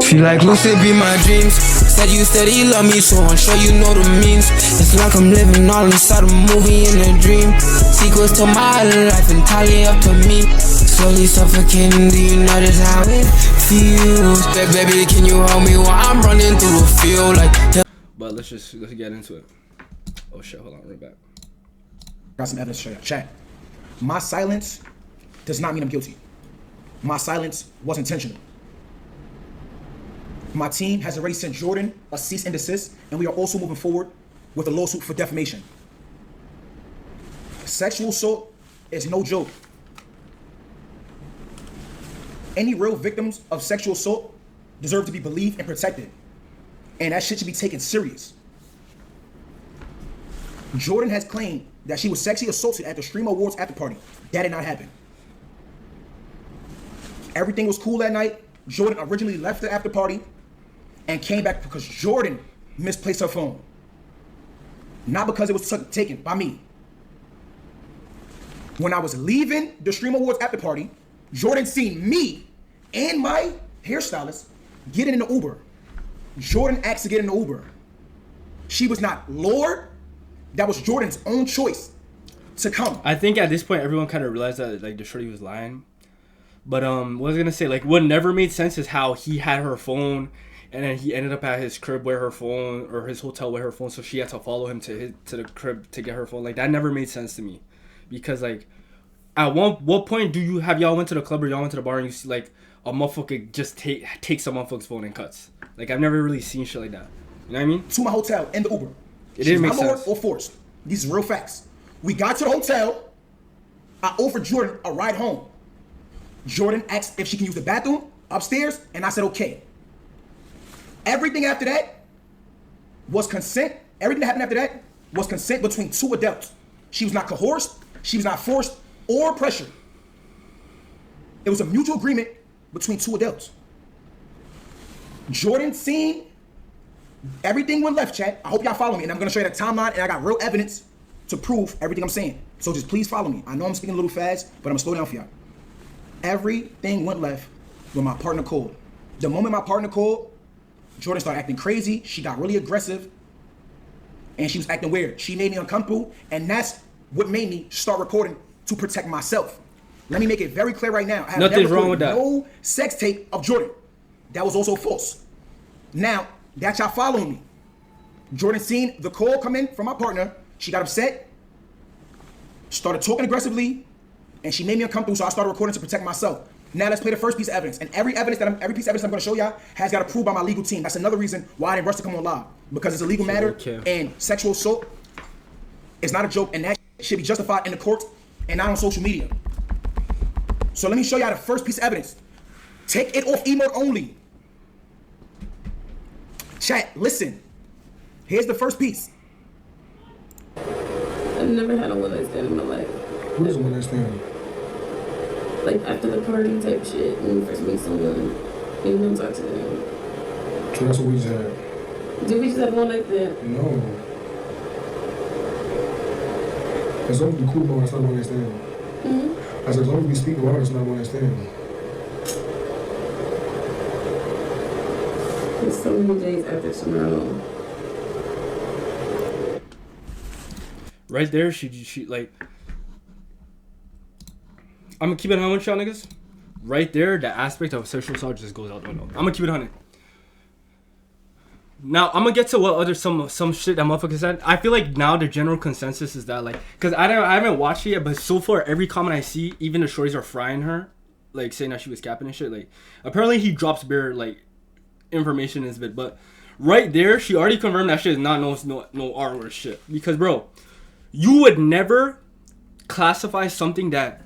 Feel like lucid be my dreams. Said you love me, so I'm sure you know the means. It's like I'm living all inside a movie in a dream. Sequels to my life and Tylil up to me. Slowly suffocating, do you notice how it feels? Baby, can you hold me while I'm running through the field? Like. But let's get into it. Oh shit, hold on, right back. Got some evidence to show you. Chat. My silence does not mean I'm guilty. My silence was intentional. My team has already sent Jordan a cease and desist, and we are also moving forward with a lawsuit for defamation. Sexual assault is no joke. Any real victims of sexual assault deserve to be believed and protected, and that shit should be taken serious. Jordan has claimed that she was sexually assaulted at the Stream Awards after party. That did not happen. Everything was cool that night. Jordan originally left the after party and came back because Jordan misplaced her phone. Not because it was taken by me. When I was leaving the Stream Awards after party, Jordan seen me and my hairstylist getting in the Uber. Jordan asked to get in the Uber. She was not lured. That was Jordan's own choice to come. I think at this point everyone kind of realized that like the shorty was lying. But what I was gonna say, like what never made sense is how he had her phone, and then he ended up at his crib with her phone, or his hotel with her phone, so she had to follow him to the crib to get her phone. Like that never made sense to me, because like at what point have y'all went to the club or y'all went to the bar and you see like a motherfucker just takes a motherfucker's phone and cuts? Like I've never really seen shit like that. You know what I mean? To my hotel in the Uber. It didn't make sense. Or forced. These are real facts. We got to the hotel. I offered Jordan a ride home. Jordan asked if she can use the bathroom upstairs, and I said okay. Everything after that was consent. Everything that happened after that was consent between two adults. She was not coerced, she was not forced or pressured. It was a mutual agreement between two adults. Jordan seen everything went left, chat. I hope y'all follow me, and I'm gonna show you the timeline, and I got real evidence to prove everything I'm saying. So just please follow me. I know I'm speaking a little fast, but I'm gonna slow down for y'all. Everything went left when my partner called. The moment my partner called, Jordan started acting crazy. She got really aggressive, and she was acting weird. She made me uncomfortable, and that's what made me start recording to protect myself. Let me make it very clear right now. I have Nothing's wrong with that. No sex tape of Jordan. That was also false. Now that y'all following me, Jordan seen the call come in from my partner. She got upset, started talking aggressively, and she made me uncomfortable, so I started recording to protect myself. Now let's play the first piece of evidence. And every piece of evidence I'm gonna show y'all has got approved by my legal team. That's another reason why I didn't rush to come on live. Because it's a legal matter, and sexual assault is not a joke, and that should be justified in the courts and not on social media. So let me show y'all the first piece of evidence. Take it off emote only. Chat, listen. Here's the first piece. I've never had a one night stand in my life. What is a one night stand? Like after the party type shit, when you first meet someone, and you don't talk to them. So that's what we just had. Did we just have one night stand? No. As long as we cool about it, it's not one night stand. Mm-hmm. As long as we speak about it, it's not one night stand. There's so many days after tomorrow. Right there, she like. I'm gonna keep it 100 with y'all niggas. Right there, the aspect of sexual assault just goes out the window. I'm gonna keep it 100. Now I'm gonna get to what other some shit that motherfuckers said. I feel like now the general consensus is that like, cause I haven't watched it yet, but so far every comment I see, even the shorties are frying her, like saying that she was capping and shit. Like apparently he drops bare like information in his bit, but right there she already confirmed that shit is not no R word shit. Because bro, you would never classify something that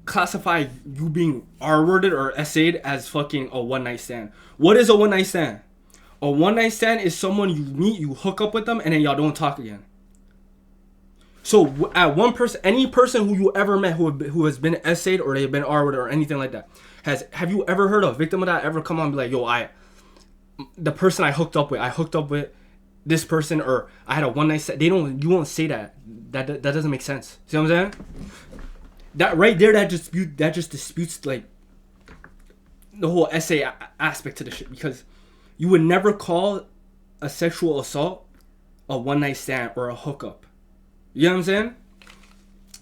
classify you being R-worded or essayed as fucking a one-night stand. What is a one-night stand? A one-night stand is someone you meet, you hook up with them, and then y'all don't talk again. So at one person, any person who you ever met who has been essayed or they've been R-worded or anything like that, have you ever heard a victim of that ever come on and be like, yo, the person I hooked up with this person, or I had a one-night stand? You won't say that. That doesn't make sense. See what I'm saying? That right there, that just disputes like the whole essay aspect to the shit, because you would never call a sexual assault a one night stand or a hookup. You know what I'm saying?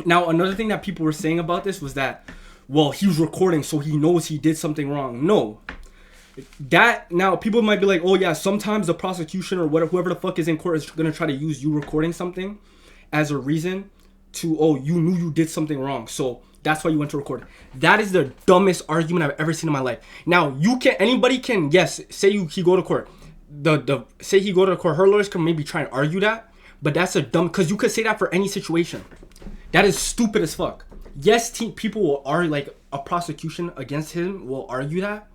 Now, another thing that people were saying about this was that, well, he was recording, so he knows he did something wrong. No. That, now, people might be like, oh, yeah, sometimes the prosecution or whatever, whoever the fuck is in court is going to try to use you recording something as a reason to, oh, you knew you did something wrong, so that's why you went to record. That is the dumbest argument I've ever seen in my life. Now, anybody can, yes, say he go to court. Say he go to court, her lawyers can maybe try and argue that, but that's a dumb, because you could say that for any situation. That is stupid as fuck. Yes, people will argue, like, a prosecution against him will argue that,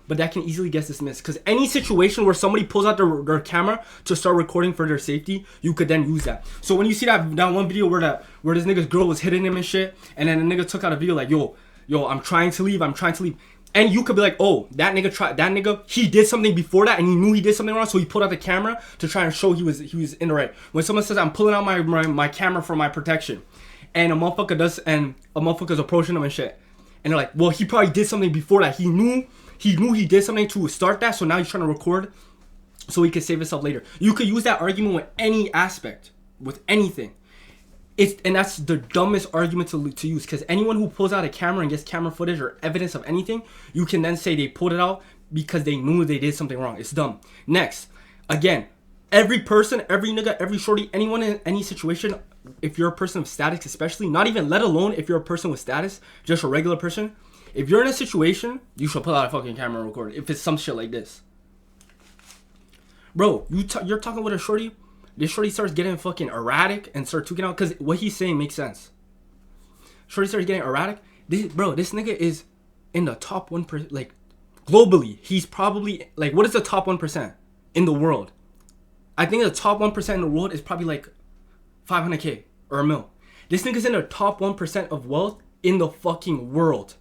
but that can easily get dismissed. Because any situation where somebody pulls out their camera to start recording for their safety, you could then use that. So when you see that one video where this nigga's girl was hitting him and shit, and then the nigga took out a video like, yo, I'm trying to leave. And you could be like, oh, that nigga, he did something before that and he knew he did something wrong, so he pulled out the camera to try and show he was in the right. When someone says, I'm pulling out my camera for my protection, and a motherfucker's approaching him and shit, and they're like, well, he probably did something before that. He knew he did something to start that, so now he's trying to record so he could save himself later. You could use that argument with any aspect, with anything. And that's the dumbest argument to use, because anyone who pulls out a camera and gets camera footage or evidence of anything, you can then say they pulled it out because they knew they did something wrong. It's dumb. Next, again, every person, every nigga, every shorty, anyone in any situation, if you're a person of status especially, not even let alone if you're a person with status, just a regular person, if you're in a situation, you should pull out a fucking camera and record it, if it's some shit like this. Bro, you're talking with a shorty, this shorty starts getting fucking erratic and start tweaking out, because what he's saying makes sense. Shorty starts getting erratic. This nigga is in the top 1%, like, globally. He's probably, like, what is the top 1% in the world? I think the top 1% in the world is probably, like, 500K or a mil. This nigga's in the top 1% of wealth in the fucking world.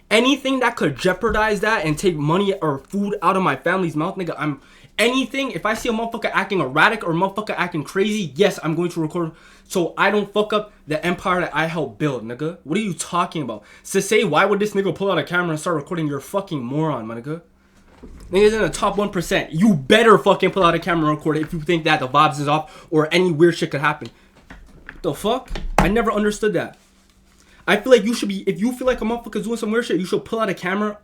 Anything that could jeopardize that and take money or food out of my family's mouth, nigga, anything, if I see a motherfucker acting erratic or a motherfucker acting crazy, yes, I'm going to record so I don't fuck up the empire that I helped build, nigga. What are you talking about? So say, why would this nigga pull out a camera and start recording? You're a fucking moron, my nigga. Nigga's in the top 1%. You better fucking pull out a camera and record it if you think that the vibes is off or any weird shit could happen. What the fuck? I never understood that. I feel like you should be, if you feel like a motherfucker's doing some weird shit, you should pull out a camera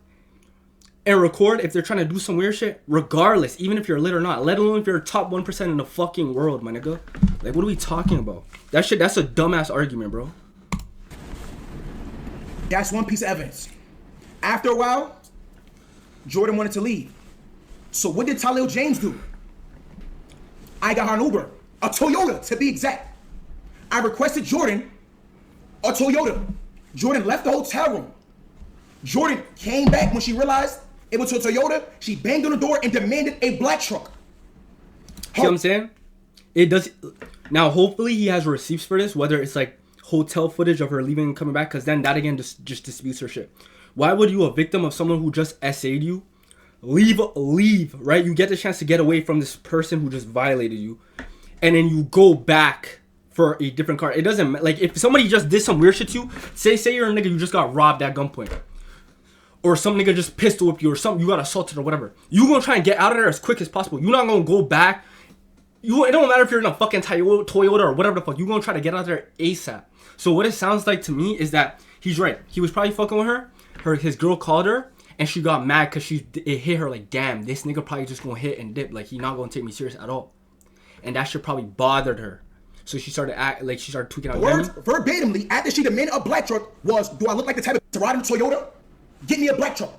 and record if they're trying to do some weird shit, regardless, even if you're lit or not, let alone if you're top 1% in the fucking world, my nigga. Like, what are we talking about? That's a dumbass argument, bro. That's one piece of evidence. After a while, Jordan wanted to leave. So what did Tylil James do? I got her an Uber, a Toyota to be exact. I requested Jordan a Toyota. Jordan left the hotel room. Jordan came back when she realized it was a Toyota. She banged on the door and demanded a black truck. See what I'm saying? It does. Now, hopefully he has receipts for this, whether it's like hotel footage of her leaving and coming back, because then that again just disputes her shit. Why would you, a victim of someone who just SA'd you, leave, right? You get the chance to get away from this person who just violated you, and then you go back for a different car. It doesn't, like, if somebody just did some weird shit to you, say you're a nigga, you just got robbed at gunpoint, or some nigga just pistol whipped you, or something, you got assaulted or whatever, you gonna try and get out of there as quick as possible. You're not gonna go back. It don't matter if you're in a fucking Toyota or whatever the fuck, you gonna try to get out of there ASAP. So what it sounds like to me is that he's right. He was probably fucking with her. His girl called her and she got mad because it hit her like, damn, this nigga probably just gonna hit and dip, like he not gonna take me serious at all. And that shit probably bothered her. So she started tweaking out. Words verbatimly after she demanded a black truck was, do I look like the type of to ride in a Toyota? Get me a black truck.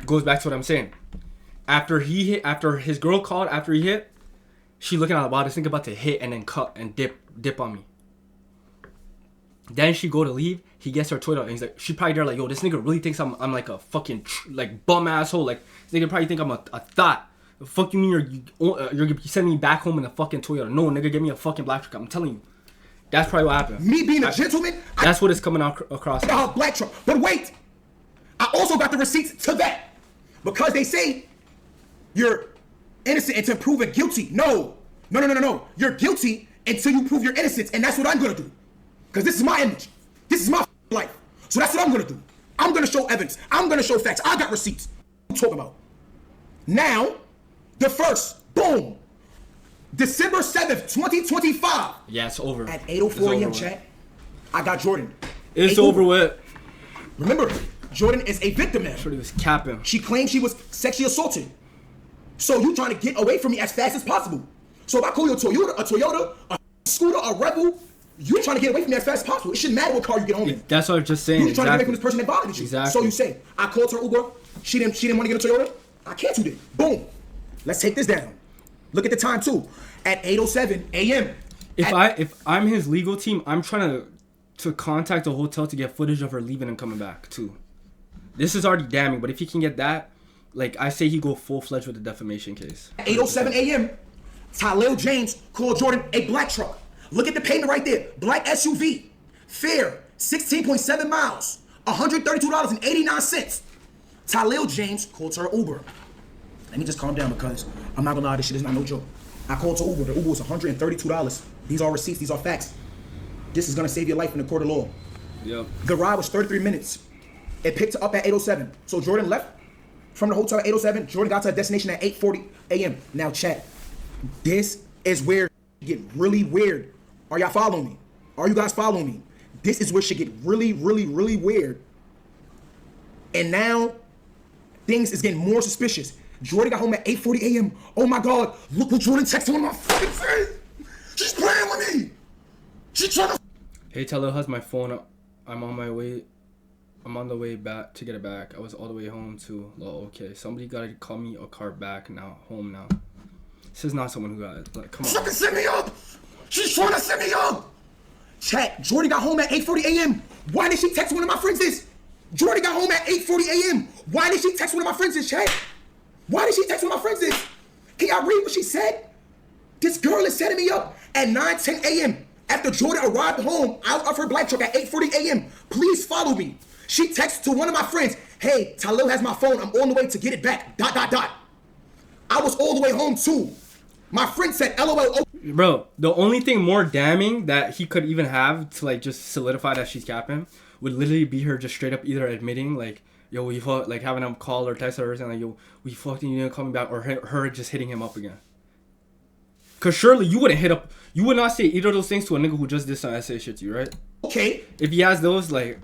Goes back to what I'm saying. After his girl called, after he hit, she looking at, wow, this nigga about to hit and then cut and dip on me. Then she go to leave, he gets her Toyota and he's like, she probably there like, yo, this nigga really thinks I'm like a fucking like bum asshole. Like this nigga probably think I'm a thought. The fuck you mean you're sending me back home in a fucking Toyota? No, nigga, give me a fucking black truck. I'm telling you. That's probably what happened. Me being a gentleman? That's what it's coming out across. I got a black truck. But wait, I also got the receipts to that. Because they say you're innocent until proven guilty. No. You're guilty until you prove your innocence. And that's what I'm going to do. Because this is my image. This is my life. So that's what I'm going to do. I'm gonna show evidence. I'm gonna show facts. I got receipts. What I'm talking about. Now, the first, boom. December 7th, 2025. Yeah, it's over. At 8:04 a.m. chat, I got Jordan. It's over with. Remember, Jordan is a victim now. Shorty was capping. She claimed she was sexually assaulted. So you trying to get away from me as fast as possible. So if I call you a Toyota, a scooter, a Rebel, you trying to get away from me as fast as possible. It shouldn't matter what car you get home in. That's what I was just saying. You trying to get away from this person that bothered you. Exactly. So you say, I called her Uber. She didn't want to get a Toyota. I canceled it. Boom. Let's take this down. Look at the time too. At 8:07 a.m. If I'm his legal team, I'm trying to contact the hotel to get footage of her leaving and coming back too. This is already damning, but if he can get that, like I say, he go full-fledged with the defamation case. At 8:07 a.m., Tylil James called Jordan a black truck. Look at the payment right there. Black SUV. Fare, 16.7 miles. $132.89. Tylil James called her Uber. Let me just calm down because I'm not gonna lie, this shit is not no joke. I called to Uber. The Uber was $132. These are receipts. These are facts. This is gonna save your life in the court of law. Yep. The ride was 33 minutes. It picked her up at 8:07. So Jordan left from the hotel at 8:07. Jordan got to her destination at 8:40 a.m. Now chat. This is where it get really weird. Are y'all following me? Are you guys following me? This is where shit get really, really, really weird. And now things is getting more suspicious. Jordan got home at 8:40 a.m. Oh my God, look what Jordan texted on my fucking face. She's playing with me. She's trying to. Hey, Tylil has my phone. I'm on my way. I'm on the way back to get it back. I was all the way home too. Lol, okay. Somebody gotta call me a car back now. Home now. This is not someone who got it. Like, come on. Fucking set me up. She's trying to set me up. Chat, Jordan got home at 8:40 a.m. Why did she text one of my friends this? Jordan got home at 8:40 a.m. Why did she text one of my friends this, chat? Why did she text one of my friends this? Can y'all read what she said? This girl is setting me up at 9:10 a.m. After Jordan arrived home out of her black truck at 8:40 a.m. Please follow me. She texted to one of my friends, hey, Tylil has my phone. I'm on the way to get it back. ... I was all the way home too. My friend said, LOL. Bro, the only thing more damning that he could even have to like just solidify that she's capping would literally be her just straight up either admitting like, yo, we fucked, like having him call or text her and like, yo, we fucked and you didn't call me back, or her just hitting him up again. Cause surely you wouldn't hit up, you would not say either of those things to a nigga who just did some essay shit to you, right? Okay. If he has those, like,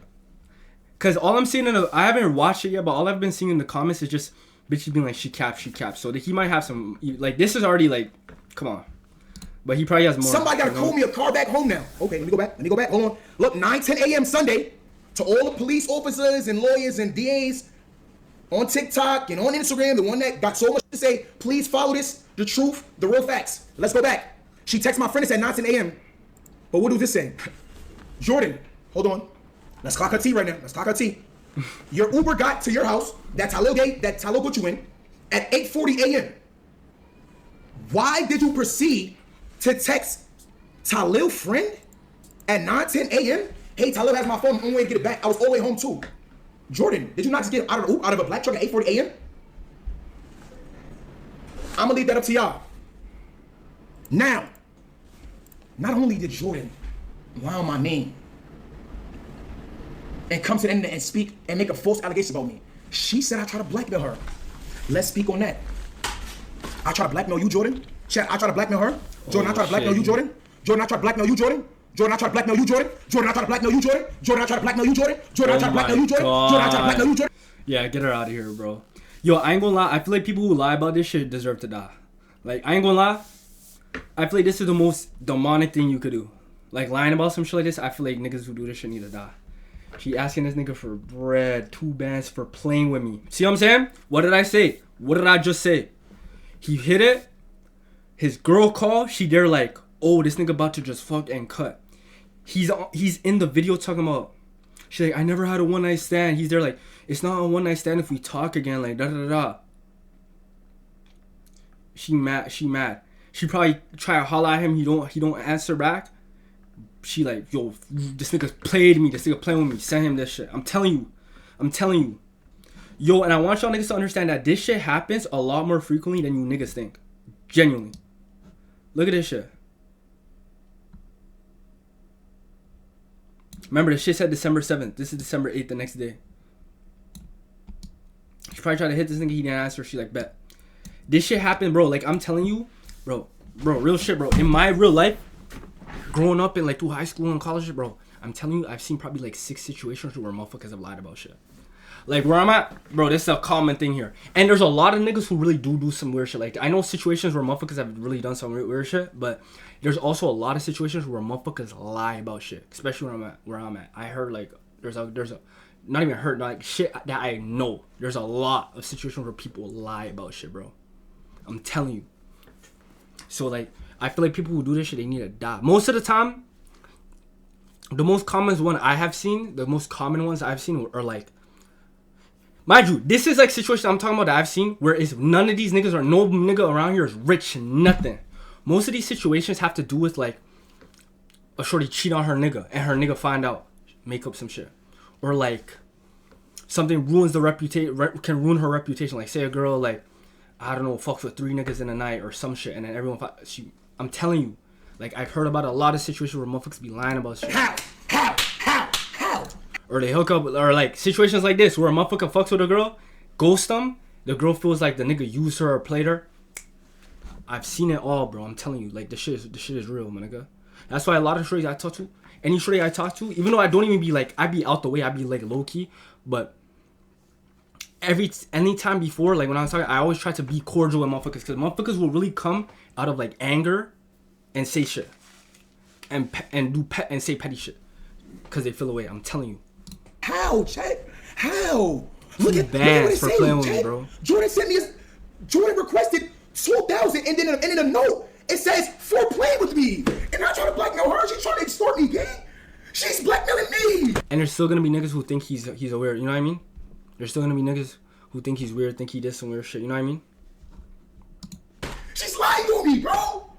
cause all I'm seeing I haven't watched it yet, but all I've been seeing in the comments is just bitches being like, she capped. So that he might have some, like, this is already like, come on. But he probably has more. Somebody gotta call me a car back home now. Okay, let me go back. Hold on. Look, 9:10 a.m. Sunday, to all the police officers and lawyers and DAs on TikTok and on Instagram, the one that got so much to say, please follow this, the truth, the real facts. Let's go back. She texted my friend, it said 9:10 a.m. But what does this say? Jordan, hold on. Let's clock her tea right now. Let's clock her tea. Your Uber got to your house, that Tylil put you in, at 8:40 a.m. Why did you proceed to text Tylil friend at 9:10 a.m.? Hey, Tylil has my phone. I'm on the way to get it back. I was all the way home too. Jordan, did you not just get out of a black truck at 8:40 a.m.? I'm gonna leave that up to y'all. Now, not only did Jordan lie on my name and come to the internet and speak and make a false allegation about me, she said I try to blackmail her. Let's speak on that. I try to blackmail you, Jordan. Chat, I try to blackmail her. Jordan, I try to blackmail you, Jordan. Jordan, I try to blackmail you, Jordan. Jordan, I try to blackmail you, Jordan. Jordan, I try to blackmail you, Jordan. Jordan, I try to blackmail you, Jordan. Jordan, I try to blackmail you, Jordan. Jordan, I try to blackmail you, Jordan. Yeah, get her out of here, bro. Yo, I ain't gonna lie. I feel like people who lie about this shit deserve to die. Like, I ain't gonna lie. I feel like this is the most demonic thing you could do. Like, lying about some shit like this, I feel like niggas who do this shit need to die. She asking this nigga for bread, 2 bands for playing with me. See what I'm saying? What did I say? What did I just say? He hit it. His girl called. She there like, oh, this nigga about to just fuck and cut. He's in the video talking about, she's like, I never had a one night stand. He's there like, it's not a one night stand if we talk again, like da da da da. She mad. She probably try to holler at him. He don't answer back. She like, yo, this nigga played me. This nigga playing with me. Send him this shit. I'm telling you. Yo, and I want y'all niggas to understand that this shit happens a lot more frequently than you niggas think. Genuinely. Look at this shit. Remember, the shit said December 7th. This is December 8th, the next day. probably tried to hit this nigga. He didn't answer. She like, bet. This shit happened, bro. Like, I'm telling you, bro, real shit, bro. In my real life, growing up in like through high school and college, bro, I'm telling you, I've seen probably like 6 situations where motherfuckers have lied about shit. Like where I'm at, bro, this is a common thing here. And there's a lot of niggas who really do some weird shit. Like I know situations where motherfuckers have really done some weird shit, but there's also a lot of situations where motherfuckers lie about shit. Especially where I'm at. I heard like there's a not even heard, like shit that I know. There's a lot of situations where people lie about shit, bro. I'm telling you. So like I feel like people who do this shit, they need to die. Most of the time, the most common ones I've seen are like, mind you, this is like situation I'm talking about that I've seen where it's none of these niggas or no nigga around here is rich, nothing. Most of these situations have to do with like a shorty cheat on her nigga and her nigga find out, make up some shit, or like something ruins the reputation, can ruin her reputation. Like say a girl like, I don't know, fucks with 3 niggas in a night or some shit, and then everyone I'm telling you, like I've heard about a lot of situations where motherfuckers be lying about shit. How? Or they hook up, or like situations like this where a motherfucker fucks with a girl, ghost them, the girl feels like the nigga used her or played her. I've seen it all, bro. I'm telling you, like the shit is real, my nigga. That's why a lot of shorties I talk to, any shorty I talk to, even though I don't even be like, I be out the way, I be like low key, but anytime before, like when I was talking, I always try to be cordial with motherfuckers, because motherfuckers will really come out of like anger and say shit and say petty shit because they feel away. I'm telling you. How, Chet? How? Look at bands for playing with me, bro. Jordan sent me Jordan requested 2,000 and then in a note it says for playing with me. And I'm trying to blackmail her. She's trying to extort me, gang. She's blackmailing me. And there's still gonna be niggas who think he's a weird. You know what I mean? There's still gonna be niggas who think he's weird, think he did some weird shit. You know what I mean? She's lying to me, bro.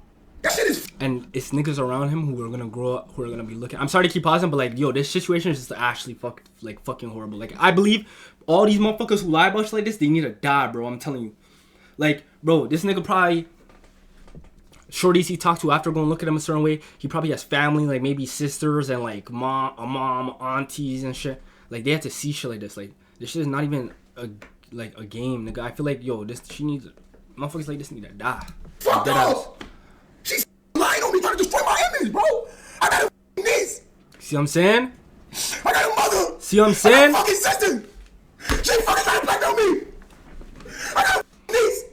That shit is. And it's niggas around him who are gonna grow up, who are gonna be looking. I'm sorry to keep pausing, but like, yo, this situation is just actually fucking horrible. Like, I believe all these motherfuckers who lie about shit like this, they need to die, bro. I'm telling you. Like, bro, this nigga probably, shorties he talked to after going look at him a certain way, he probably has family, like maybe sisters and like mom, aunties and shit. Like, they have to see shit like this. Like, this shit is not even a game, nigga. I feel like, yo, motherfuckers like this need to die. Fuck off. She's lying on me, trying to destroy my image, bro. I got a niece. See what I'm saying? I got a mother. See what I'm saying? I got a fucking sister. She fucking trying to blackmail me. I got a niece.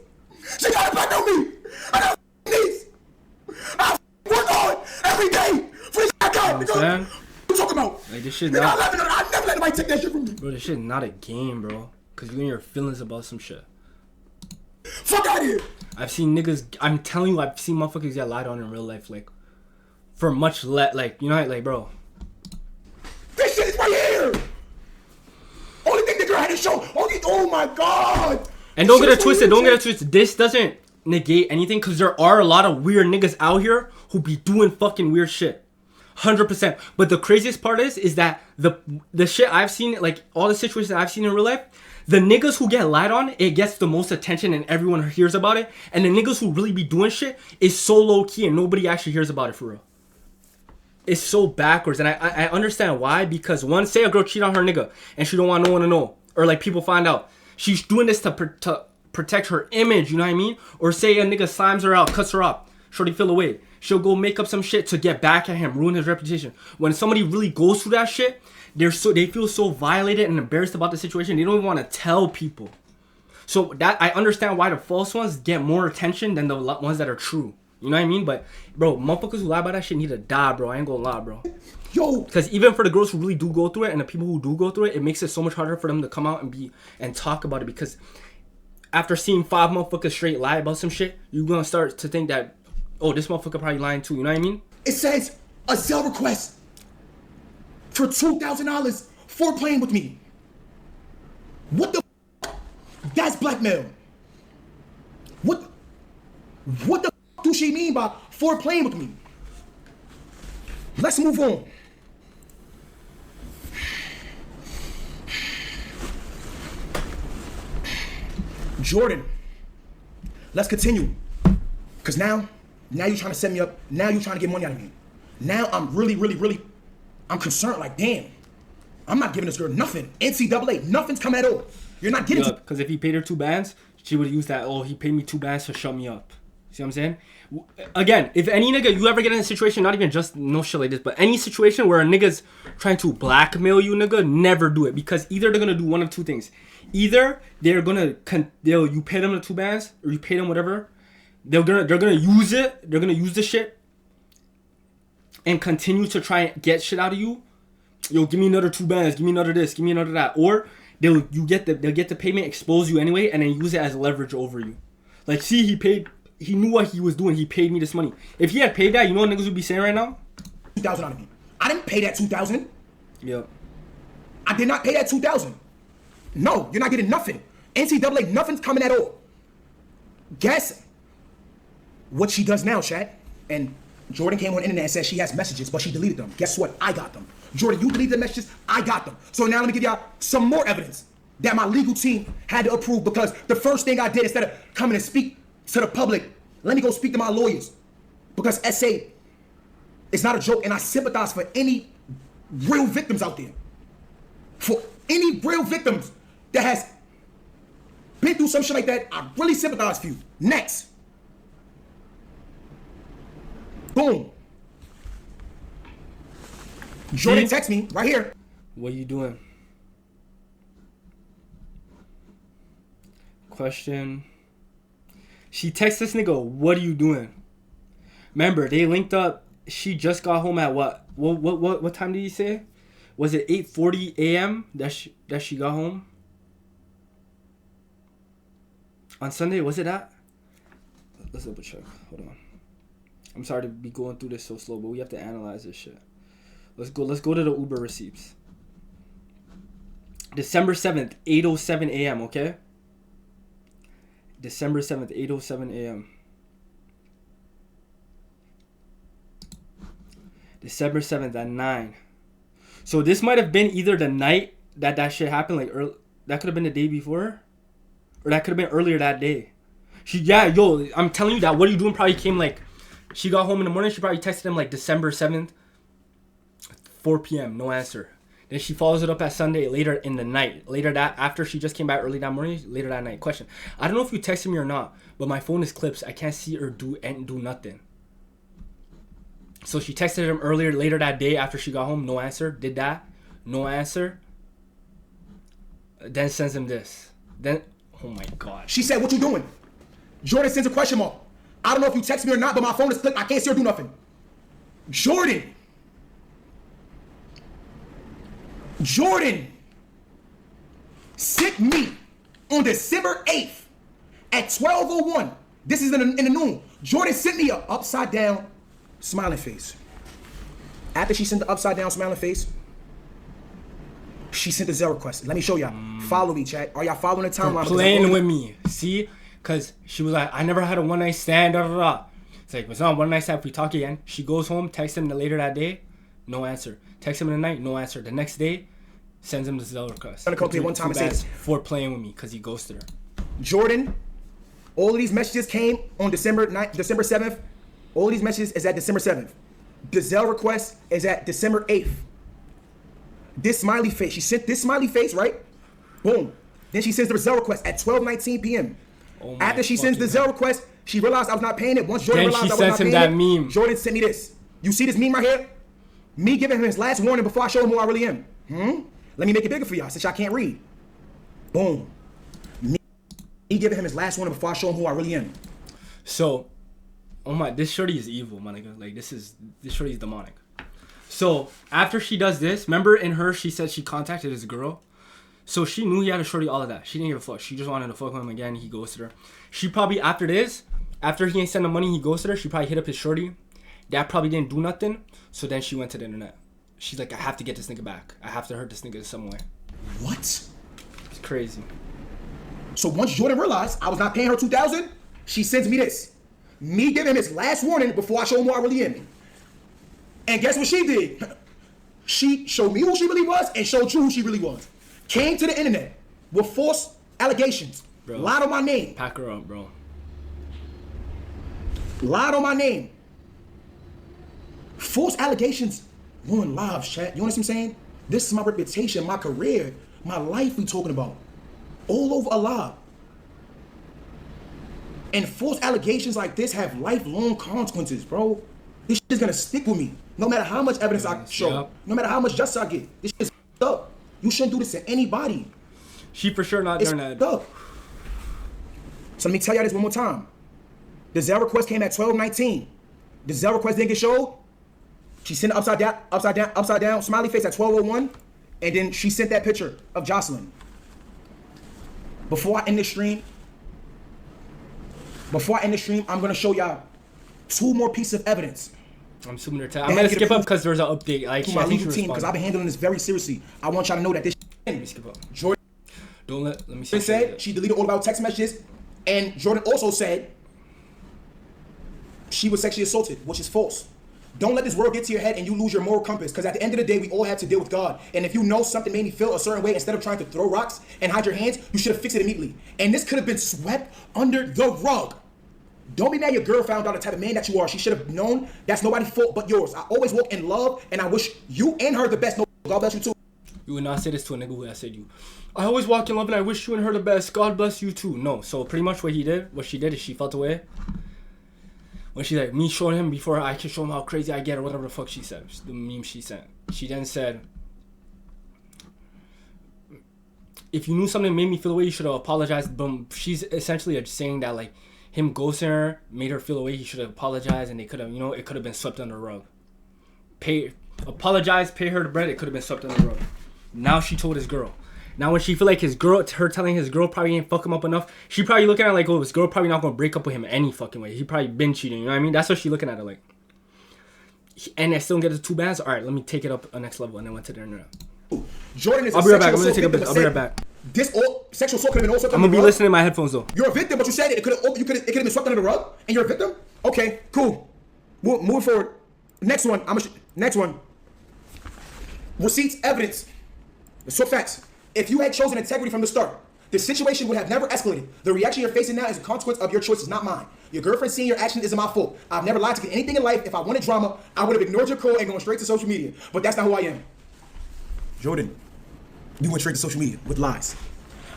She trying to blackmail me. I got a niece. I work hard every day for this I got. You know what I'm saying? What you talking about? Like, this shit Nigga, not... I never let anybody take that shit from me. Bro, this shit not a game, bro. Because you in your feelings about some shit. Fuck out of here. I've seen niggas, I'm telling you, I've seen motherfuckers get lied on in real life, like, for much like, you know, like, bro. This shit is right here. Only thing that girl had to show, oh my God. And don't get it twisted, this doesn't negate anything, because there are a lot of weird niggas out here who be doing fucking weird shit. 100%. But the craziest part is that the shit I've seen, like, all the situations I've seen in real life, the niggas who get lied on, it gets the most attention and everyone hears about it. And the niggas who really be doing shit is so low key and nobody actually hears about it for real. It's so backwards. And I understand why. Because one, say a girl cheat on her nigga and she don't want no one to know. Or like people find out. She's doing this to protect her image, you know what I mean? Or say a nigga slimes her out, cuts her up. Shorty feel away. She'll go make up some shit to get back at him, ruin his reputation. When somebody really goes through that shit, they feel so violated and embarrassed about the situation, they don't even want to tell people. So that I understand why the false ones get more attention than the ones that are true. You know what I mean? But bro, motherfuckers who lie about that shit need to die, bro. I ain't gonna lie, bro. Yo, because even for the girls who really do go through it and the people who do go through it, it makes it so much harder for them to come out and talk about it. Because after seeing 5 motherfuckers straight lie about some shit, you're gonna start to think that, oh, this motherfucker probably lying too. You know what I mean? It says a sale request for $2,000 for playing with me. What the f***? That's blackmail. What the f*** do she mean by for playing with me? Let's move on. Jordan, let's continue. Cause now you're trying to set me up. Now you're trying to get money out of me. Now I'm really, I'm concerned. Like, damn, I'm not giving this girl nothing. NCAA, nothing's come at all. You're not getting Because if he paid her 2 bands, she would use that. Oh, he paid me 2 bands to shut me up. See what I'm saying? Again, if any nigga you ever get in a situation, not even just no shit like this, but any situation where a nigga's trying to blackmail you, nigga, never do it, because either they're gonna do one of 2 things. Either they're gonna you pay them the 2 bands, or you pay them whatever. They're gonna use it. They're gonna use the shit and continue to try and get shit out of you. Yo, give me another 2 bands. Give me another this. Give me another that. Or they'll get the payment, expose you anyway, and then use it as leverage over you. Like, see, he knew what he was doing. He paid me this money. If he had paid that, you know what niggas would be saying right now? 2,000 out of me. I didn't pay that 2,000. Yep. I did not pay that 2,000. No, you're not getting nothing. NCAA, nothing's coming at all. Guess what she does now, chat. And Jordan came on the internet and said she has messages, but she deleted them. Guess what? I got them. Jordan, you deleted the messages. I got them. So now let me give y'all some more evidence that my legal team had to approve, because the first thing I did, instead of coming and speak to the public, let me go speak to my lawyers, because SA is not a joke, and I sympathize for any real victims out there. For any real victims that has been through some shit like that, I really sympathize for you. Next. Boom. Jordan text me right here. What you doing? Question. She texts this nigga, what are you doing? Remember, they linked up. She just got home at what? What time did he say? Was it 8:40 a.m. that she got home? On Sunday, was it that? Let's double check. Hold on. I'm sorry to be going through this so slow, but we have to analyze this shit. Let's go to the Uber receipts. December 7th, 8:07 a.m., okay? December 7th, 8:07 a.m. December 7th at 9. So this might have been either the night that shit happened, like early, that could have been the day before, or that could have been earlier that day. I'm telling you that what are you doing probably came like, she got home in the morning, she probably texted him like December 7th, 4 p.m., no answer. Then she follows it up at Sunday later in the night. After she just came back early that morning, later that night. Question. I don't know if you texted me or not, but my phone is clips. I can't see or do nothing. So she texted him later that day after she got home. No answer. Did that. No answer. Then sends him this. Then, oh my God. She said, what you doing? Jordan sends a question mark. I don't know if you text me or not, but my phone is clipped. I can't see or do nothing. Jordan sent me on December 8th at 12:01. This is in the noon. Jordan sent me a upside down smiling face. After she sent the upside down smiling face, she sent the Zelle request. Let me show y'all. Follow me, chat. Are y'all following the timeline? Playing with me. See? Because she was like, I never had a one night stand. Da, da, da. It's like, it's not a one night stand if we talk again. She goes home, texts him later that day. No answer. Text him in the night. No answer. The next day, sends him the Zelle request. I'm gonna come to you one time and say this. For playing with me because he ghosted her. Jordan, all of these messages came on December 7th. All of these messages is at December 7th. The Zelle request is at December 8th. This smiley face, she sent this smiley face, right? Boom. Then she sends the Zelle request at 12:19 p.m. Oh After she sends the Zelle request, she realized I was not paying it. Once Jordan then realized I was not paying that it, meme. Jordan sent me this. You see this meme right here? Me giving him his last warning before I show him who I really am. Let me make it bigger for y'all since y'all can't read. Boom. Me giving him his last warning before I show him who I really am. So, this shorty is evil, my nigga. Like, this shorty is demonic. So, after she does this, remember in her, she said she contacted this girl. So, she knew he had a shorty, all of that. She didn't give a fuck. She just wanted to fuck with him again. He ghosted her. She probably, after this, after he ain't sent the money, he ghosted her. She probably hit up his shorty. That probably didn't do nothing. So, then she went to the internet. She's like, I have to get this nigga back. I have to hurt this nigga some way. What? It's crazy. So, once Jordan realized I was not paying her $2,000, she sends me this. Me giving him his last warning before I show him who I really am. And guess what she did? She showed me who she really was and showed you who she really was. Came to the internet with false allegations. Bro, lied on my name. Pack her up, bro. Lied on my name. False allegations ruin lives, chat. You understand what I'm saying? This is my reputation, my career, my life we talking about. all over Allah. And false allegations like this have lifelong consequences, bro. This shit is gonna stick with me. No matter how much evidence I show, no matter how much justice I get, this shit is up. You shouldn't do this to anybody. She for sure not doing that. Up. So let me tell y'all this one more time. The Zelle request came at 12:19. The Zelle request didn't get showed. She sent it upside down, smiley face at 12:01, and then she sent that picture of Jocelyn. Before I end the stream, I'm gonna show y'all 2 more pieces of evidence. I'm assuming they're I'm gonna skip up because there's an update. Like, to my legal team, because I've been handling this very seriously. I want y'all to know that this. Let me skip up. Jordan. Let me see. Said she deleted all of our text messages, and Jordan also said she was sexually assaulted, which is false. Don't let this world get to your head and you lose your moral compass, because at the end of the day, we all have to deal with God. And if you know something made me feel a certain way, instead of trying to throw rocks and hide your hands, you should have fixed it immediately. And this could have been swept under the rug. Don't be mad your girl found out the type of man that you are. She should have known that's nobody's fault but yours. I always walk in love, and I wish you and her the best. No, God bless you too. You would not say this to a nigga who I said you. I always walk in love and I wish you and her the best. God bless you too. No, so pretty much what she did is she felt away. When she like me showing him before I can show him how crazy I get or whatever the fuck she said. The meme she sent. She then said, if you knew something made me feel away, you should have apologized. Boom. She's essentially saying that like him ghosting her made her feel away. He should have apologized, and they could have, it could have been swept under the rug. Apologize, pay her the bread. It could have been swept under the rug. Now she told his girl. Now when she feel like her telling his girl probably ain't fuck him up enough, she probably looking at it like, oh, his girl probably not gonna break up with him any fucking way. He probably been cheating, you know what I mean? That's what she looking at it like. And I still don't get the 2 bands. All right, let me take it up a next level, and then went to the internet. Jordan is. I'll be right back. I'm gonna take a bit. I'll be right back. This all sexual assault could have been also. I'm gonna be listening to my headphones though. You're a victim, but you said it could have been swept under the rug, and you're a victim. Okay, cool. Moving forward. Next one. Next one. Receipts, evidence. So facts. If you had chosen integrity from the start, the situation would have never escalated. The reaction you're facing now is a consequence of your choices, not mine. Your girlfriend seeing your action isn't my fault. I've never lied to get anything in life. If I wanted drama, I would have ignored your call and gone straight to social media. But that's not who I am. Jordan, you went straight to social media with lies.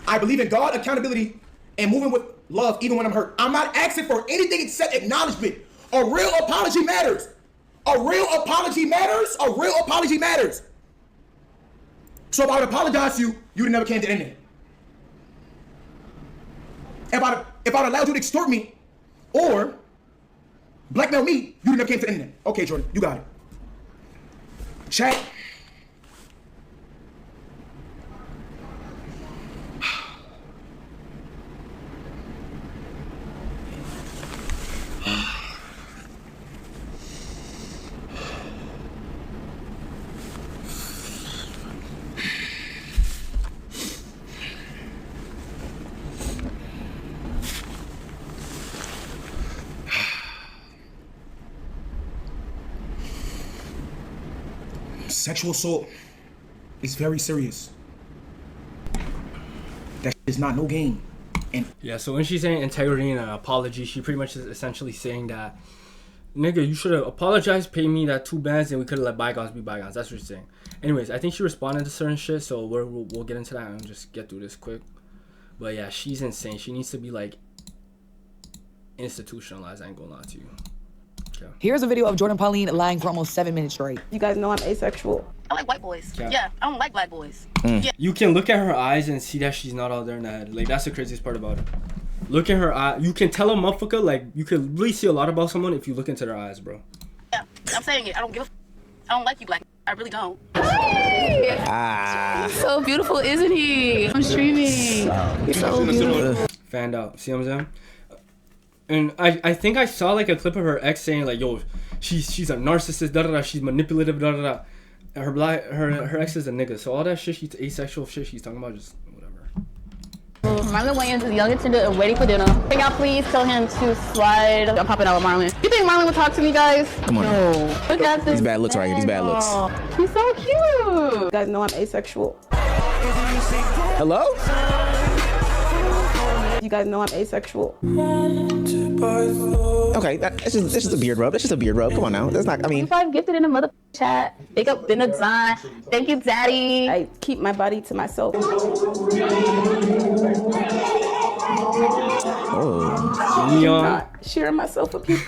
I believe in God, accountability, and moving with love even when I'm hurt. I'm not asking for anything except acknowledgement. A real apology matters. A real apology matters. A real apology matters. So if I would apologize to you, you'd never came to the internet. If I'd allowed you to extort me or blackmail me, you'd never came to the internet. Okay, Jordan, you got it. Chat. Sexual assault is very serious. That is not no game. And yeah, so when she's saying integrity and an apology, she pretty much is essentially saying that, nigga, you should have apologized, paid me that 2 bands, and we could have let bygones be bygones. That's what she's saying. Anyways, I think she responded to certain shit, so we'll get into that and just get through this quick. But yeah, she's insane. She needs to be like institutionalized. I ain't gonna lie to you. Okay. Here's a video of Jordan Pauline lying for almost 7 minutes straight. You guys know I'm asexual. I like white boys. Yeah, I don't like black boys. Yeah. You can look at her eyes and see that she's not out there in the head. Like, that's the craziest part about it. Look at her eye. You can tell a motherfucker, like, you can really see a lot about someone if you look into their eyes, bro. Yeah, I'm saying it. I don't like you black. I really don't. Hi! He's so beautiful, isn't he? I'm streaming. He's so beautiful. Fanned out. See what I'm saying? And I think I saw like a clip of her ex saying like, yo, she's a narcissist, da da da, she's manipulative, da da da. Her ex is a nigga, so all that shit, she's asexual shit she's talking about, just whatever. Marlon Wayans is young and waiting for dinner. Can y'all please tell him to slide? I'm popping out with Marlon. You think Marlon would talk to me, guys? Come on. No. Look at this. These bad looks right here. These bad looks. He's so cute. You guys know I'm asexual. Hello? You guys know I'm asexual. Okay, that's just a beard rub. That's just a beard rub. Come on now. That's not, I mean. If I'm gifted in a mother chat, big up in the design. Thank you, daddy. I keep my body to myself. Oh. Neon. Not sharing myself with people.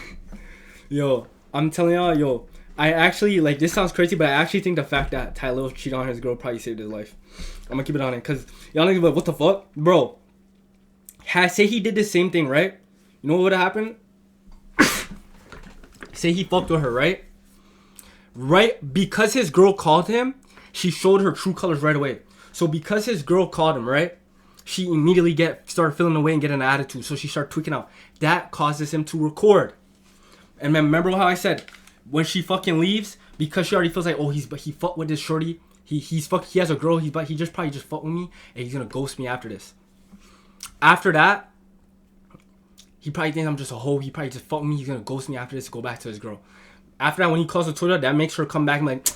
Yo, I'm telling y'all, I actually, like, this sounds crazy, but I actually think the fact that Tylil cheated on his girl probably saved his life. I'm gonna keep it on it, because y'all niggas like, what the fuck? Bro, say he did the same thing, right? You know what would have happened? Say he fucked with her, right? Right? Because his girl called him, she showed her true colors right away. So because his girl called him, right? She immediately started feeling away and getting an attitude. So she started tweaking out. That causes him to record. And remember how I said, when she fucking leaves, because she already feels like, oh, he fucked with this shorty. He has a girl. He just probably fucked with me, and he's gonna ghost me after this. After that, he probably thinks I'm just a hoe. He probably just fucked with me. He's gonna ghost me after this. Go back to his girl. After that, when he calls the Twitter, that makes her come back and like,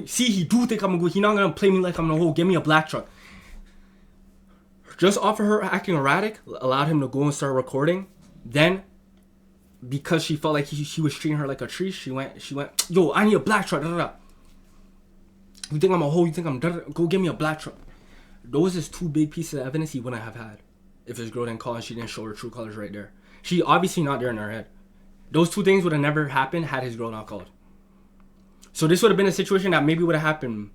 see, he do think I'm a good. He not gonna play me like I'm a hoe. Give me a black truck. Just offer her acting erratic, allowed him to go and start recording. Then, because she felt like he was treating her like a tree, she went, yo, I need a black truck. Da, da, da. You think I'm a hoe? You think I'm da, da, da. Go get me a black truck. Those is two big pieces of evidence he wouldn't have had if his girl didn't call and she didn't show her true colors right there. She obviously not there in her head. Those two things would have never happened had his girl not called. So this would have been a situation that maybe would have happened.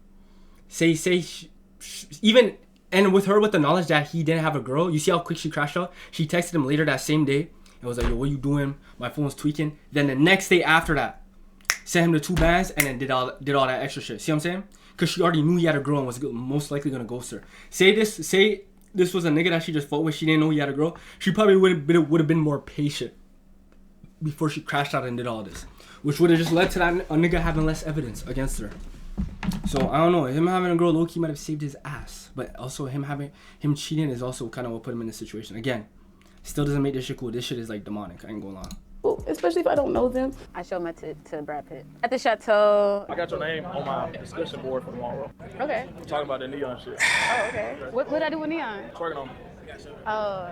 Even. And with her, with the knowledge that he didn't have a girl, you see how quick she crashed out? She texted him later that same day and was like, yo, what you doing? My phone's tweaking. Then the next day after that, sent him the 2 bands and then did all that extra shit. See what I'm saying? Because she already knew he had a girl and was most likely going to ghost her. Say this was a nigga that she just fought with. She didn't know he had a girl. She probably would have been more patient before she crashed out and did all this. Which would have just led to that a nigga having less evidence against her. So I don't know. Him having a girl, low key might have saved his ass, but also him cheating is also kind of what put him in this situation. Again, still doesn't make this shit cool. This shit is like demonic. I ain't gonna lie. Well, especially if I don't know them. I showed my tit to Brad Pitt at the chateau. I got your name on my discussion board for tomorrow. Okay. I'm talking about the neon shit. Oh, okay. What did I do with neon? Twerking on me. Oh.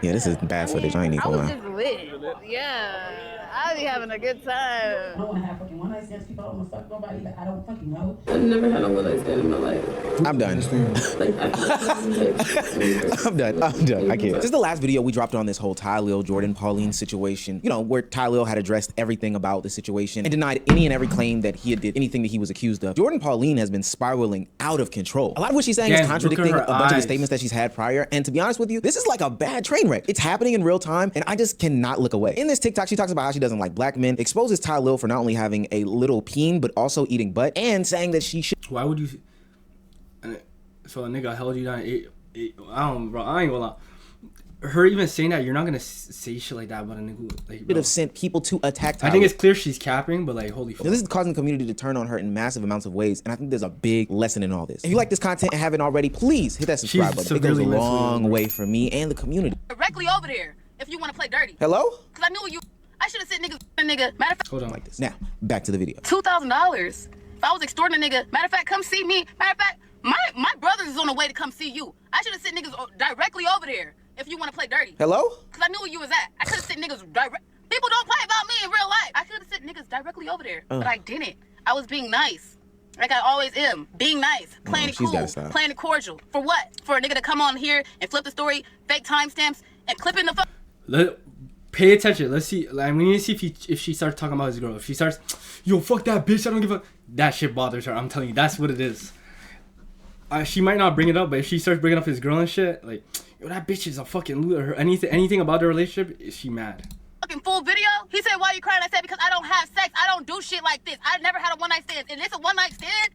Yeah, this is bad footage. I ain't even gonna lie. I was just lit. Yeah, I be having a good time. I don't want to have fucking one night stands. People don't want to fuck nobody that I don't fucking know. I've never had a one night stand in my life. I'm done. I'm done. I can't. This is the last video we dropped on this whole Tylil, Jordan, Pauline situation. You know, where Tylil had addressed everything about the situation and denied any and every claim that he had did anything that he was accused of. Jordan Pauline has been spiraling out of control. A lot of what she's saying is contradicting a bunch of the statements that she's had prior. And to be honest with you, this is like a bad train wreck. It's happening in real time, and I just cannot look away. In this TikTok, she talks about how she doesn't like black men, exposes Tylil for not only having a little peen, but also eating butt, and saying that she should. Why would you? So a nigga held you down. I ain't gonna lie. Her even saying that, you're not gonna say shit like that about a nigga. Like, should have sent people to attack Tylil. I think it's clear she's capping, but like, holy fuck. This is causing the community to turn on her in massive amounts of ways, and I think there's a big lesson in all this. If you like this content and haven't already, please hit that subscribe button. It goes a long way for me and the community. Directly over there, if you want to play dirty. Hello? Cause I knew you. I should have said nigga. Matter of fact, hold on like this. Now, back to the video. $2,000. If I was extorting a nigga, matter of fact, come see me. Matter of fact, my brothers is on the way to come see you. I should have sent niggas directly over there. If you want to play dirty. Hello? Because I knew where you was at. I could have sent niggas direct. People don't play about me in real life. I could have sent niggas directly over there. But I didn't. I was being nice. Like I always am. Being nice. Playing it cool. Playing it cordial. For what? For a nigga to come on here and flip the story, fake timestamps, and clip in the pay attention. Let's see. Like, we need to see if she starts talking about his girl. If she starts, yo, fuck that bitch. I don't give a. That shit bothers her. I'm telling you. That's what it is. She might not bring it up, but if she starts bringing up his girl and shit, like, yo, that bitch is a fucking loser. Anything about their relationship, is she mad? Fucking full video. He said, why you crying? I said, because I don't have sex. I don't do shit like this. I never had a one night stand. And this a one night stand?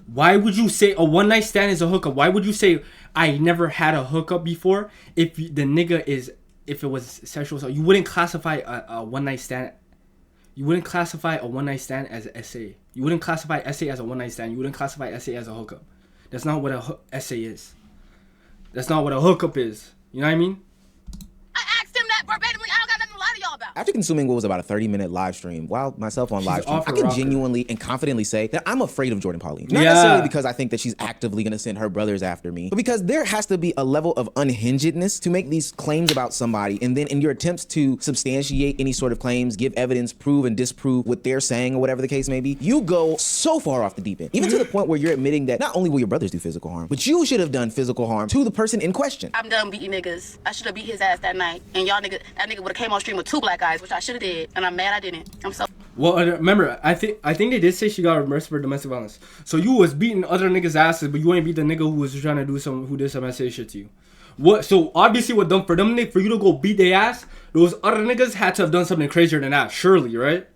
Why would you say a one night stand is a hookup? Why would you say I never had a hookup before if the nigga is, if it was sexual assault? You wouldn't classify a one night stand. You wouldn't classify a one night stand as an SA. You wouldn't classify SA as a one night stand. You wouldn't classify SA as a hookup. That's not what a SA is. That's not what a hookup is. You know what I mean? I asked him that verbatimly. I don't got nothing to lie to y'all about. After consuming what was about a 30-minute live stream, while myself on live stream, I can genuinely and confidently say that I'm afraid of Jordan Pauline. Not necessarily because I think that she's actively gonna send her brothers after me, but because there has to be a level of unhingedness to make these claims about somebody, and then in your attempts to substantiate any sort of claims, give evidence, prove and disprove what they're saying or whatever the case may be, you go so far off the deep end, even to the point where you're admitting that not only will your brothers do physical harm, but you should have done physical harm to the person in question. I'm done beating niggas. I should have beat his ass that night, and y'all nigga, that nigga would have came on stream with 2 black eyes, which I should have did, and I'm mad I didn't. I'm so. Well, remember, I think they did say she got arrested for domestic violence. So you was beating other niggas' asses, but you ain't beat the nigga who was trying to do who did some SA shit to you. What? So obviously, for you to go beat their ass, those other niggas had to have done something crazier than that, surely, right?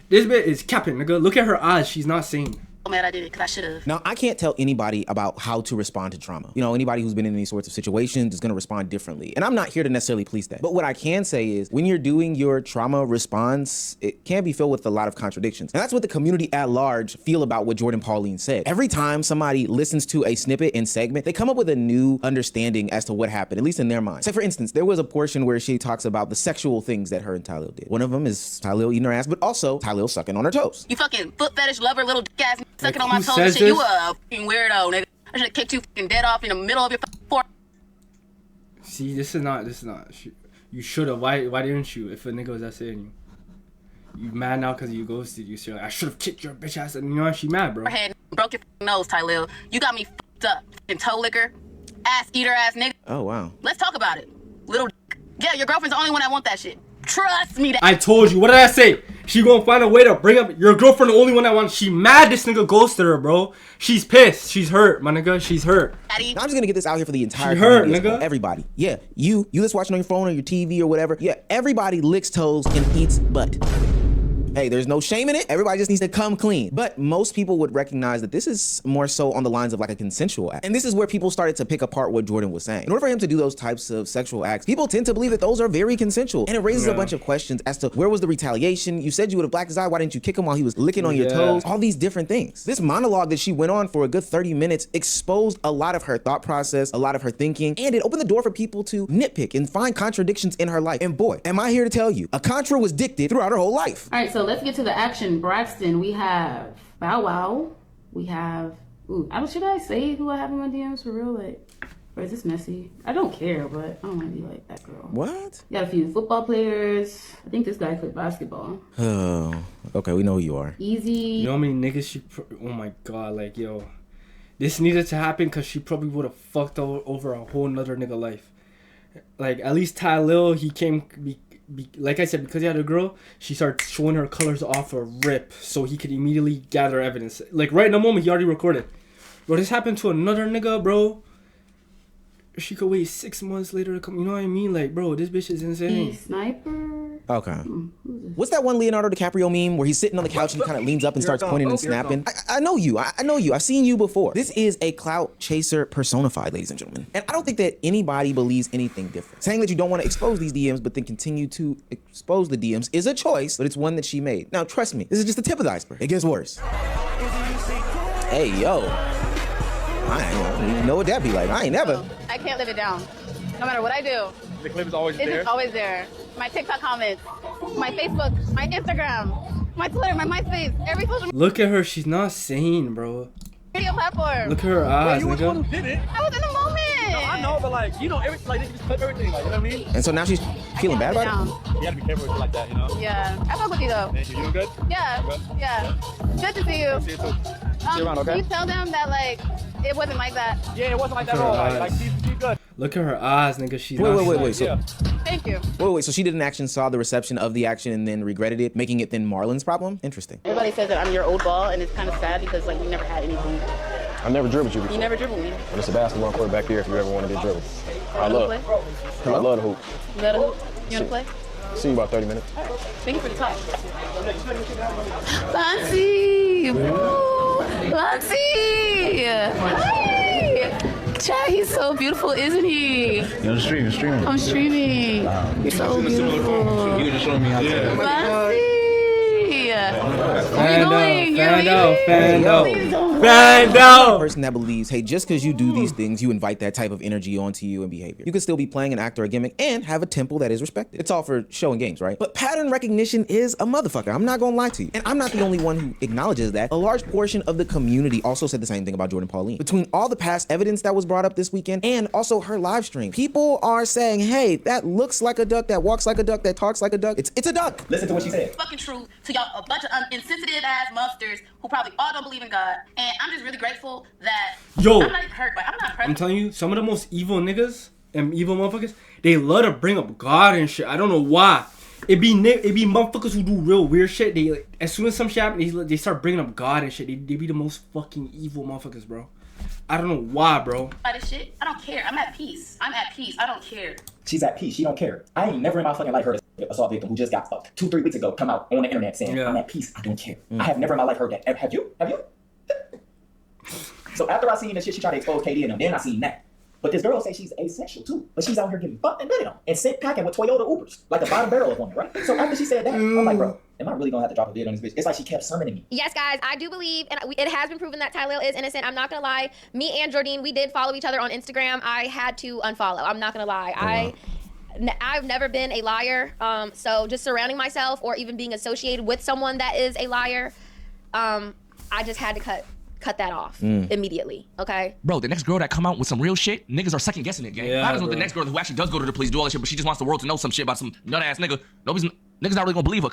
This bitch is capping, nigga. Look at her eyes. She's not sane. I'm mad I did it because I should have. Now, I can't tell anybody about how to respond to trauma. You know, anybody who's been in these sorts of situations is going to respond differently. And I'm not here to necessarily police that. But what I can say is when you're doing your trauma response, it can be filled with a lot of contradictions. And that's what the community at large feel about what Jordan Pauline said. Every time somebody listens to a snippet and segment, they come up with a new understanding as to what happened, at least in their mind. So for instance, there was a portion where she talks about the sexual things that her and Tylil did. One of them is Tylil eating her ass, but also Tylil sucking on her toes. You fucking foot fetish lover, little dick ass sucking on my toes and shit. You a fucking weirdo, nigga. I should have kicked you fucking dead off in the middle of your fucking See, this is not. You should have. Why didn't you? If a nigga was that saying you mad now because you ghosted you. So like, I should have kicked your bitch ass. And you know she mad, bro. Head broke your nose, Tylil. You got me fucked up. Fucking toe licker, ass eater ass nigga. Oh wow. Let's talk about it, little. Yeah, your girlfriend's the only one that want that shit. Trust me. I told you. What did I say? She gonna find a way to bring up your girlfriend. The only one that wants. She mad. This nigga ghosted her, bro. She's pissed. She's hurt, my nigga. She's hurt. Now, I'm just gonna get this out here for the entire. She hurt, nigga. Everybody. Yeah, you that's watching on your phone or your TV or whatever. Yeah, everybody licks toes and eats butt. Hey, there's no shame in it. Everybody just needs to come clean. But most people would recognize that this is more so on the lines of like a consensual act. And this is where people started to pick apart what Jordan was saying. In order for him to do those types of sexual acts, people tend to believe that those are very consensual. And it raises a bunch of questions as to where was the retaliation? You said you would have blacked his eye. Why didn't you kick him while he was licking on your toes? All these different things. This monologue that she went on for a good 30 minutes exposed a lot of her thought process, a lot of her thinking, and it opened the door for people to nitpick and find contradictions in her life. And boy, am I here to tell you, a Contra was dicted throughout her whole life. All right, so let's get to the action. Braxton, we have Bow Wow. We have, should I say who I have in my DMs for real? Like, or is this messy? I don't care, but I don't want to be like that girl. What? Got a few football players. I think this guy played basketball. Oh, okay, we know who you are. Easy. You know how many niggas she, oh my God, like, yo. This needed to happen because she probably would have fucked over a whole nother nigga life. Like, at least Tylil, he came, like I said, because he had a girl, she started showing her colors off a rip so he could immediately gather evidence. Like, right in the moment, he already recorded. Bro, this happened to another nigga, bro. She could wait 6 months later to come. You know what I mean? Like, bro, this bitch is insane. Sniper. Okay. What's that one Leonardo DiCaprio meme where he's sitting on the couch and he kind of leans up and starts pointing and snapping? I know you. I know you. I've seen you before. This is a clout chaser personified, ladies and gentlemen. And I don't think that anybody believes anything different. Saying that you don't want to expose these DMs but then continue to expose the DMs is a choice, but it's one that she made. Now, trust me, this is just the tip of the iceberg. It gets worse. Hey, yo. I don't even know what that be like. I ain't never. I can't live it down. No matter what I do. The clip is always there? It's always there. My TikTok comments, my Facebook, my Instagram, my Twitter, my MySpace, every social media. Look at her. She's not sane, bro. Video platform. Look at her eyes, you nigga. was the one who did it. I was in the moment. No, I know, but like, you know, they just clip everything, like, you know what I mean? And so now she's feeling bad about it? You gotta be careful with shit like that, you know? Yeah. I fuck with you though. Thank you. You doing good? Yeah. Good? Yeah. Good to see you. See you too. See you around, okay? Can you tell them that like it wasn't like that? Yeah, it wasn't like that at all. Like she's good. Look at her eyes, nigga. She's wait. So, thank you. Wait. So she did an action, saw the reception of the action, and then regretted it, making it then Marlon's problem? Interesting. Everybody says that I'm your old ball, and it's kind of sad because like you never had anything. I've never dribbled you before. You never dribbled me. But it's a basketball court back here if you ever want to get dribbled. I love the hoop. You want to play? You want to play? See you about 30 minutes. Thank you for the talk. Lancy! Lancy! Hi! Chad, he's so beautiful, isn't he? You're streaming. I'm streaming. You're so beautiful. You just showing me how to. Lancy! What are you doing? Fan out. Please don't Fanned out. Person that believes, hey, just because you do these things, you invite that type of energy onto you and behavior. You could still be playing an act or a gimmick and have a temple that is respected. It's all for show and games, right? But pattern recognition is a motherfucker. I'm not gonna lie to you. And I'm not the only one who acknowledges that. A large portion of the community also said the same thing about Jordan Pauline. Between all the past evidence that was brought up this weekend and also her live stream, people are saying, hey, that looks like a duck, that walks like a duck, that talks like a duck. It's a duck. Listen to what she said. Fucking true to y'all, a bunch of insensitive ass monsters who probably all don't believe in God. And I'm just really grateful that Yo, I'm not even hurt, but I'm not present. I'm telling you, some of the most evil niggas and evil motherfuckers, they love to bring up God and shit. I don't know why. It be motherfuckers who do real weird shit. They like, as soon as some shit happens, they start bringing up God and shit. They be the most fucking evil motherfuckers, bro. I don't know why, bro. By this shit, I don't care. I'm at peace. I don't care. She's at peace. She don't care. I ain't never in my fucking life heard an assault victim who just got fucked 2-3 weeks ago come out on the internet saying, I'm at peace. I don't care. I have never in my life heard that. Have you? So after I seen the shit, she tried to expose KD and them. Then I seen that. But this girl say she's asexual too. But she's out here getting fucked and nutted on. And sent packing with Toyota Ubers. Like the bottom barrel of one, right? So after she said that, I'm like, bro, am I really gonna have to drop a vid on this bitch? It's like she kept summoning me. Yes, guys, I do believe, and it has been proven that Tylil is innocent. I'm not gonna lie. Me and Jordine, we did follow each other on Instagram. I had to unfollow. I'm not gonna lie. I've never been a liar. So just surrounding myself or even being associated with someone that is a liar, I just had to cut that off immediately, okay? Bro, the next girl that come out with some real shit, niggas are second guessing it, gang. Yeah, How does the next girl who actually does go to the police do all that shit, but she just wants the world to know some shit about some nut ass nigga? Niggas not really gonna believe her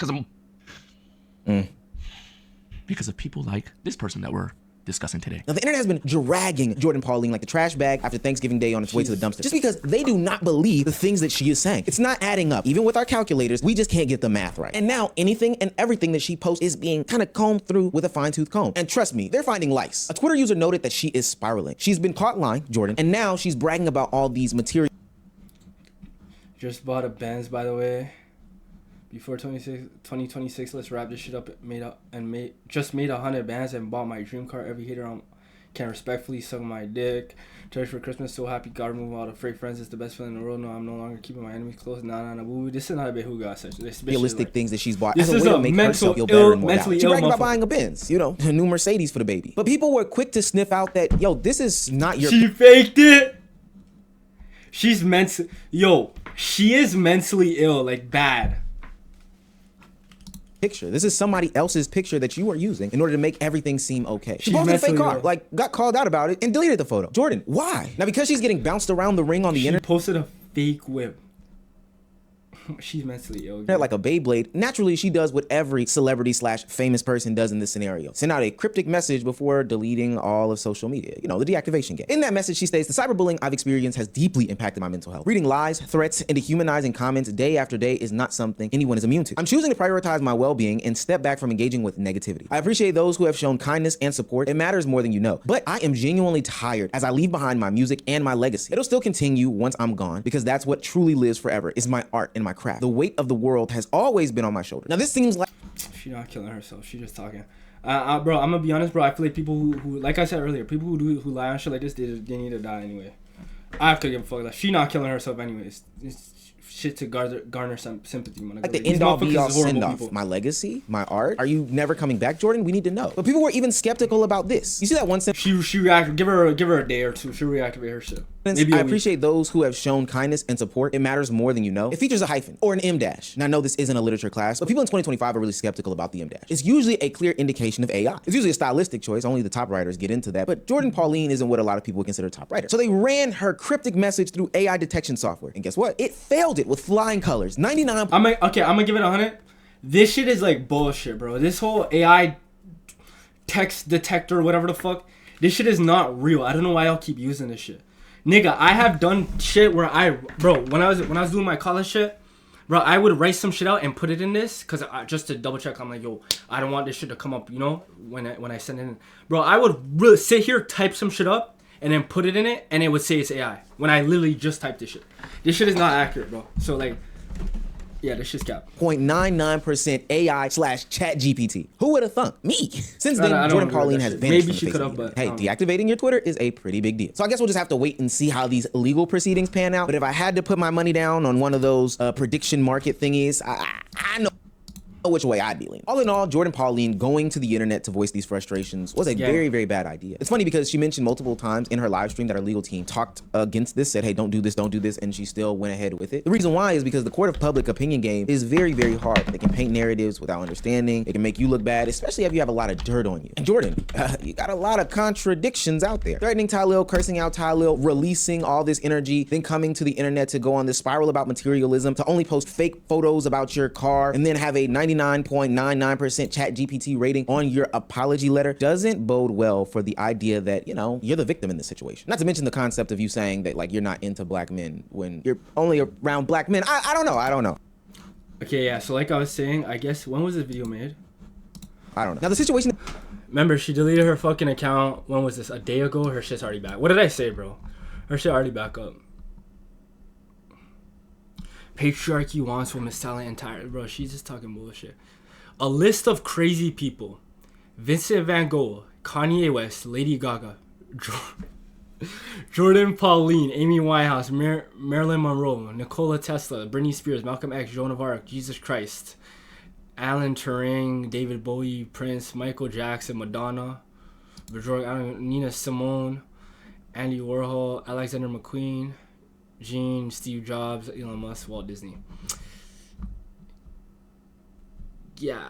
because of people like this person that we're discussing today. Now, the internet has been dragging Jordan Pauline like the trash bag after Thanksgiving Day on its way to the dumpster, just because they do not believe the things that she is saying. It's not adding up. Even with our calculators, we just can't get the math right. And now anything and everything that she posts is being kind of combed through with a fine-tooth comb. And trust me, they're finding lice. A Twitter user noted that she is spiraling. She's been caught lying, Jordan, and now she's bragging about all these material. Just bought a Benz, by the way. Before 2026, let's wrap this shit up. Just made 100 bands and bought my dream car. Every hater can respectfully suck my dick. Church for Christmas, so happy. God remove all the fake friends. It's the best feeling in the world. No, I'm no longer keeping my enemies close. Nah. Boo. This is not a behuga session. This Realistic things that she's bought this as a way to make herself feel better and more down. She bragged about buying a Benz, you know, a new Mercedes for the baby. But people were quick to sniff out that, yo, this is not your. She faked it. She is mentally ill, like bad. Picture. This is somebody else's picture that you are using in order to make everything seem okay. She posted a fake car, like got called out about it and deleted the photo. Jordan, why? Now because she's getting bounced around the ring on the internet. She posted a fake whip. She's mentally ill. Like a Beyblade. Naturally, she does what every celebrity / famous person does in this scenario. Send out a cryptic message before deleting all of social media. You know, the deactivation game. In that message, she states, the cyberbullying I've experienced has deeply impacted my mental health. Reading lies, threats, and dehumanizing comments day after day is not something anyone is immune to. I'm choosing to prioritize my well-being and step back from engaging with negativity. I appreciate those who have shown kindness and support. It matters more than you know. But I am genuinely tired as I leave behind my music and my legacy. It'll still continue once I'm gone because that's what truly lives forever, is my art and my craft. The weight of the world has always been on my shoulder. Now this seems like she's not killing herself. She's just talking. Bro, I'm gonna be honest, bro. I feel like people who like I said earlier, people who lie on shit like this, they need to die anyway. I could give a fuck. Like, she not killing herself anyways. It's shit to garner some sympathy. Like the end all be all send off. My legacy, my art. Are you never coming back, Jordan? We need to know. But people were even skeptical about this. You see that one sentence? She reacted. Give her a day or two. She'll reactivate her shit. I appreciate those who have shown kindness and support. It matters more than you know. It features a hyphen or an M dash. Now I know this isn't a literature class, but people in 2025 are really skeptical about the M dash. It's usually a clear indication of AI. It's usually a stylistic choice. Only the top writers get into that. But Jordan Pauline isn't what a lot of people would consider a top writer. So they ran her cryptic message through AI detection software. And guess what? It failed it with flying colors. 99. I'm gonna give it 100. This shit is like bullshit, bro. This whole AI text detector, whatever the fuck, this shit is not real. I don't know why y'all keep using this shit. Nigga, I have done shit where when I was doing my college shit, bro, I would write some shit out and put it in this just to double check. I'm like, yo, I don't want this shit to come up, you know, when I send it in. Bro, I would really sit here, type some shit up, and then put it in it, and it would say it's AI when I literally just typed this shit. This shit is not accurate, bro. So like, yeah, this shit's cap. 0.99% AI / chat GPT. Who would have thunk? Me. Since then, Jordan Pauline has vanished. Maybe she could have, but hey, deactivating your Twitter is a pretty big deal. So I guess we'll just have to wait and see how these legal proceedings pan out. But if I had to put my money down on one of those prediction market thingies, I know which way I'd be leaning. All in all, Jordan Pauline going to the internet to voice these frustrations was a very, very bad idea. It's funny because she mentioned multiple times in her live stream that her legal team talked against this, said, hey, don't do this, and she still went ahead with it. The reason why is because the court of public opinion game is very, very hard. They can paint narratives without understanding. They can make you look bad, especially if you have a lot of dirt on you. And Jordan, you got a lot of contradictions out there. Threatening Tylil, cursing out Tylil, releasing all this energy, then coming to the internet to go on this spiral about materialism, to only post fake photos about your car, and then have a 99.99% chat GPT rating on your apology letter doesn't bode well for the idea that, you know, you're the victim in this situation. Not to mention the concept of you saying that, like, you're not into black men when you're only around black men. I don't know. Okay, yeah, so like I was saying, I guess, when was this video made? I don't know. Now the situation... Remember, she deleted her fucking account, when was this, a day ago? Her shit's already back. What did I say, bro? Her shit already back up. Patriarchy wants women's talent entirely. Bro, she's just talking bullshit. A list of crazy people. Vincent Van Gogh, Kanye West, Lady Gaga, Jordan Pauline, Amy Winehouse, Marilyn Monroe, Nikola Tesla, Britney Spears, Malcolm X, Joan of Arc, Jesus Christ, Alan Turing, David Bowie, Prince, Michael Jackson, Madonna, Nina Simone, Andy Warhol, Alexander McQueen, Gene, Steve Jobs, Elon Musk, Walt Disney. Yeah.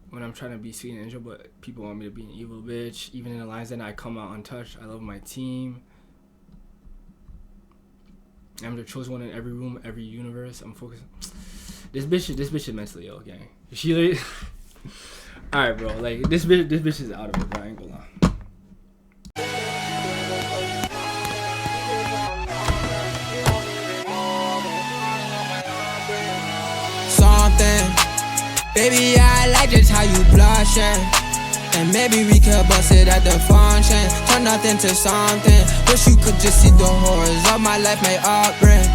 When I'm trying to be sweet and angel, but people want me to be an evil bitch. Even in the lines that I come out untouched. I love my team. I'm the chosen one in every room, every universe. I'm focused. This bitch is mentally ill, gang. She alright, bro. Like this bitch is out of it, bro. I ain't gonna lie. Baby, I like just how you blushing. And maybe we could bust it at the function. Turn nothing to something. Wish you could just see the horrors of my life, my upbringing.